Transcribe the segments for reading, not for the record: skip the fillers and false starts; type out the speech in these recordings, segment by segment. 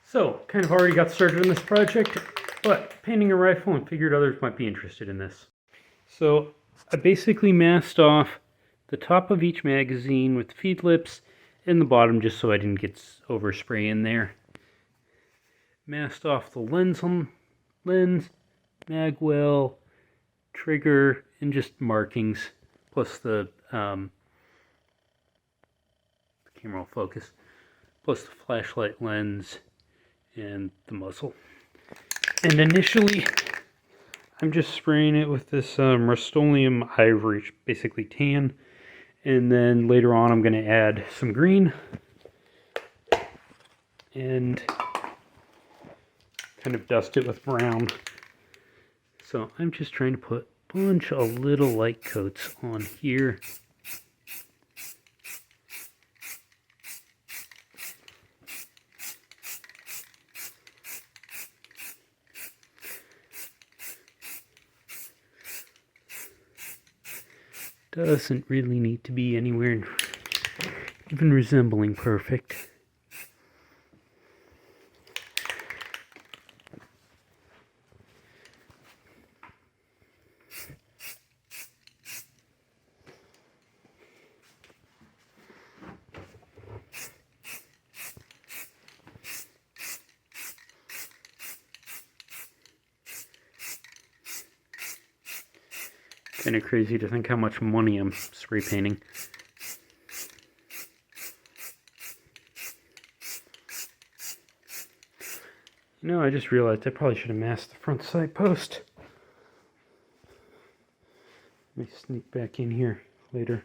So, kind of already got started on this project, but painting a rifle and figured others might be interested in this. So, I basically masked off the top of each magazine with the feed lips and the bottom just so I didn't get overspray in there. Masked off the lens, mag well, trigger, and just markings, plus the camera will focus, plus the flashlight lens and the muzzle. And initially, I'm just spraying it with this Rust-Oleum Ivory, basically tan. And then later on, I'm going to add some green and kind of dust it with brown. So I'm just trying to put a bunch of little light coats on here. Doesn't really need to be anywhere even resembling perfect. Kind of crazy to think how much money I'm spray painting. You know, I just realized I probably should have masked the front sight post. Let me sneak back in here later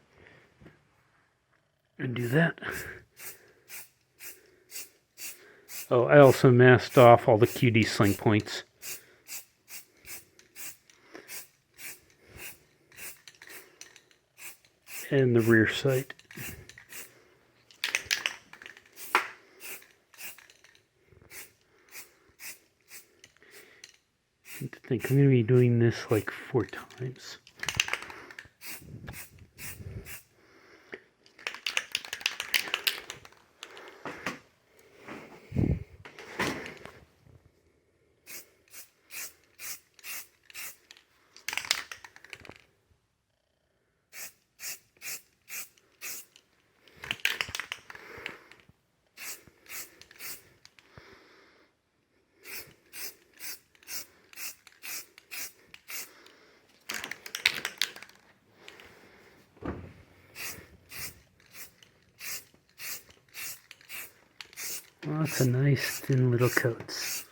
and do that. Oh, I also masked off all the QD sling points. And the rear sight. I think I'm going to be doing this like 4 times. Lots of nice thin little coats.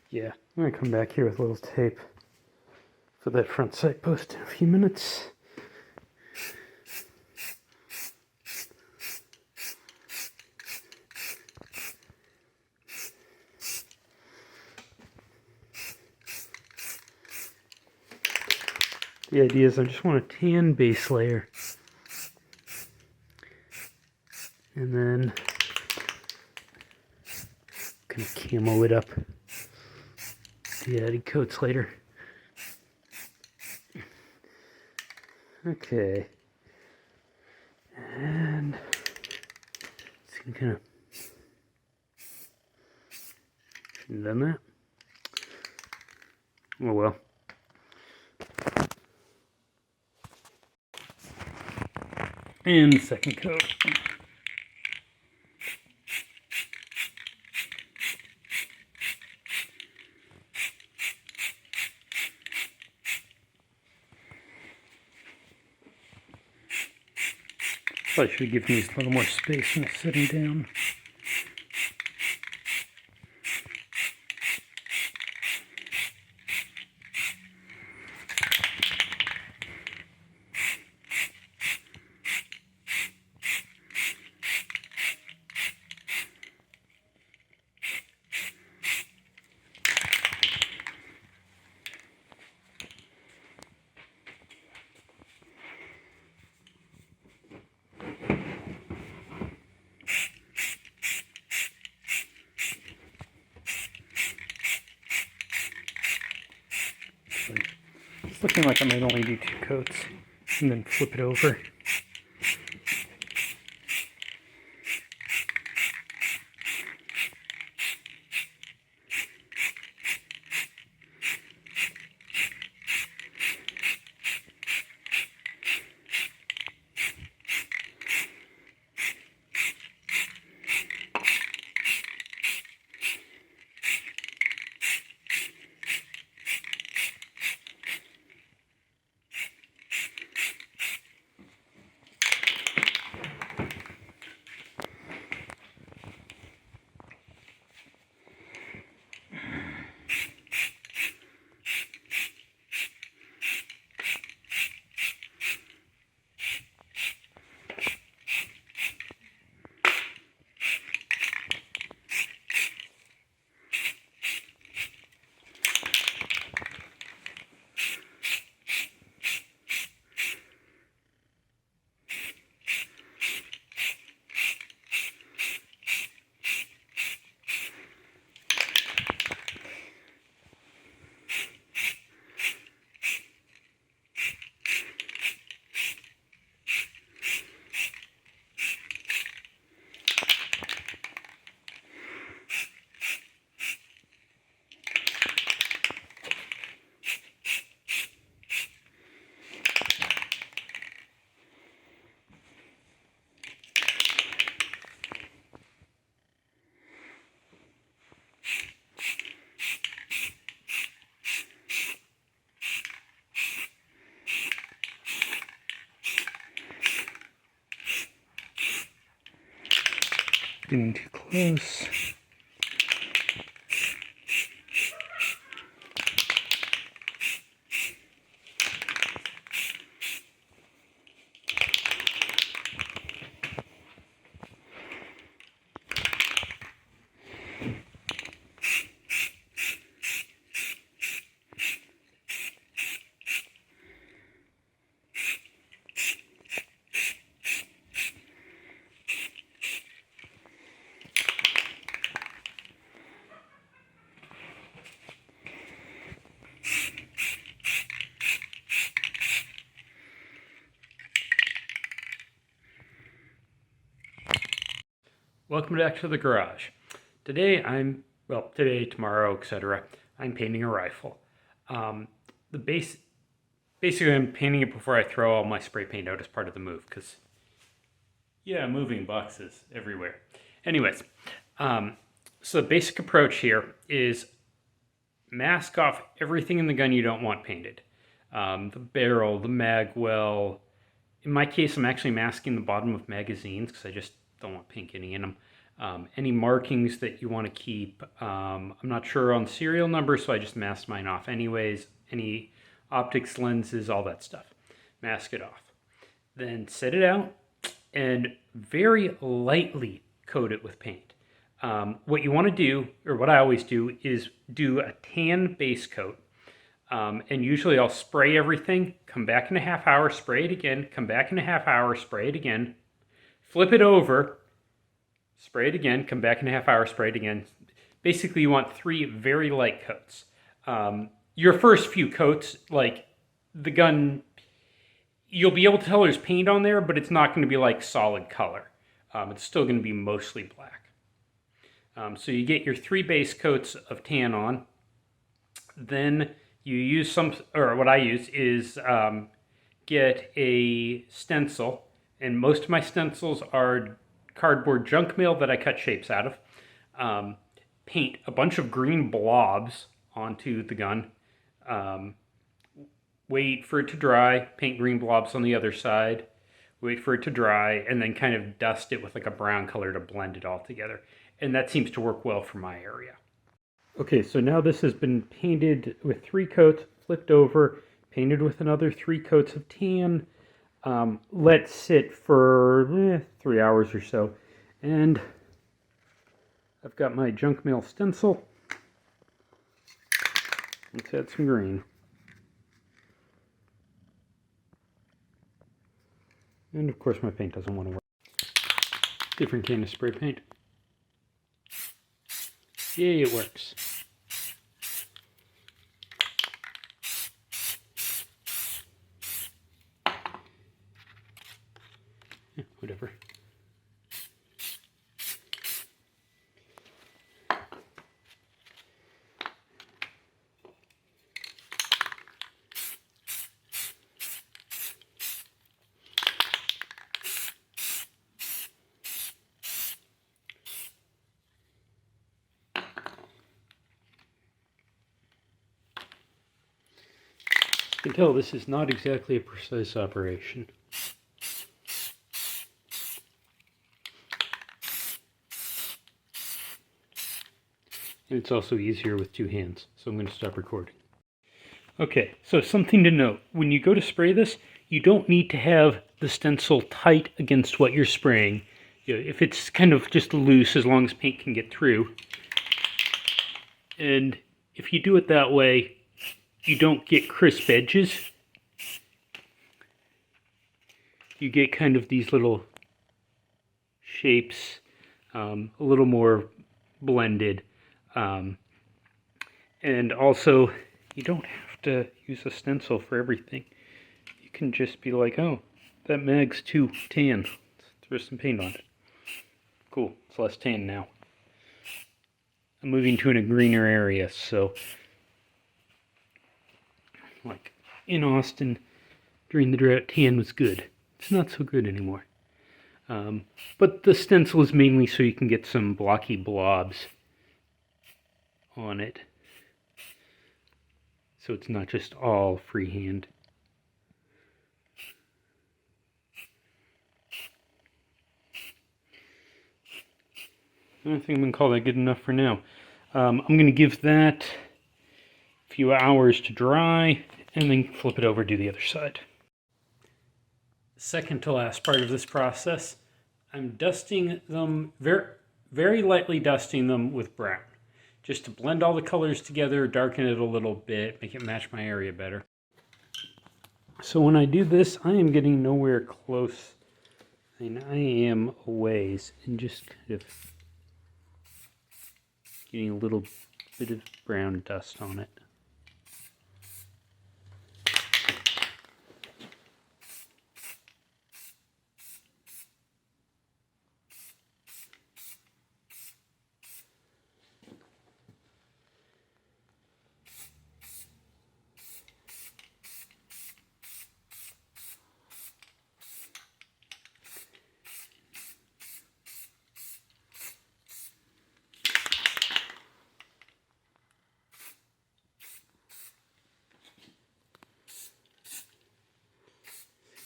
Yeah, I'm going to come back here with a little tape for that front sight post in a few minutes. The idea is I just want a tan base layer. And then kind of camo it up. The added coats later. Okay. And let's see, kind of shouldn't have done that. Oh well. And the second coat. Probably should have given these a little more space when it's sitting down. It's looking like I might only do 2 coats. and then flip it over. Getting too close. Welcome back to the garage. Today, tomorrow, etc. I'm painting a rifle. Basically, I'm painting it before I throw all my spray paint out as part of the move, because, yeah, moving boxes everywhere. Anyways, so the basic approach here is mask off everything in the gun you don't want painted. The barrel, the mag well. In my case, I'm actually masking the bottom of magazines because I just don't want paint getting in them. Any markings that you want to keep. I'm not sure on serial numbers, so I just masked mine off anyways. Any optics, lenses, all that stuff. Mask it off. Then set it out and very lightly coat it with paint. What you want to do, or what I always do, is do a tan base coat. And usually I'll spray everything, come back in a half hour, spray it again, come back in a half hour, spray it again, flip it over, spray it again, come back in a half hour, spray it again. Basically, you want 3 very light coats. Your first few coats, like the gun, you'll be able to tell there's paint on there, but it's not going to be like solid color. It's still going to be mostly black. So you get your 3 base coats of tan on. Then you use what I use is get a stencil, and most of my stencils are cardboard junk mail that I cut shapes out of. Paint a bunch of green blobs onto the gun. Wait for it to dry, paint green blobs on the other side, wait for it to dry, and then kind of dust it with like a brown color to blend it all together. And that seems to work well for my area. Okay, so now this has been painted with 3 coats, flipped over, painted with another 3 coats of tan. Let sit for 3 hours or so. And I've got my junk mail stencil. Let's add some green. And of course my paint doesn't want to work. Different can of spray paint. Yay, it works. Whatever. You can tell this is not exactly a precise operation. And it's also easier with two hands, so I'm going to stop recording. Okay, so something to note. When you go to spray this, you don't need to have the stencil tight against what you're spraying. If it's kind of just loose, as long as paint can get through. And if you do it that way, you don't get crisp edges. You get kind of these little shapes, a little more blended. And also, you don't have to use a stencil for everything. You can just be like, oh, that mag's too tan. Let's throw some paint on it. Cool, it's less tan now. I'm moving to a greener area, so like in Austin during the drought, tan was good. It's not so good anymore. But the stencil is mainly so you can get some blocky blobs on it. So it's not just all freehand. I think I'm going to call that good enough for now. I'm going to give that a few hours to dry and then flip it over, do the other side. Second to last part of this process, I'm dusting them, very lightly dusting them with brown, just to blend all the colors together, darken it a little bit, make it match my area better. So when I do this, I am getting nowhere close. I mean, I am a ways and just kind of getting a little bit of brown dust on it.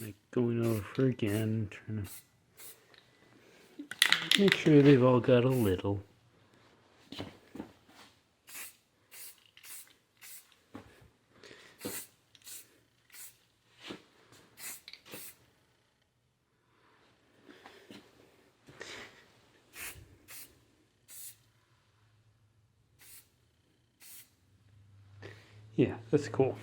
Like going over again, trying to make sure they've all got a little. Yeah, that's cool.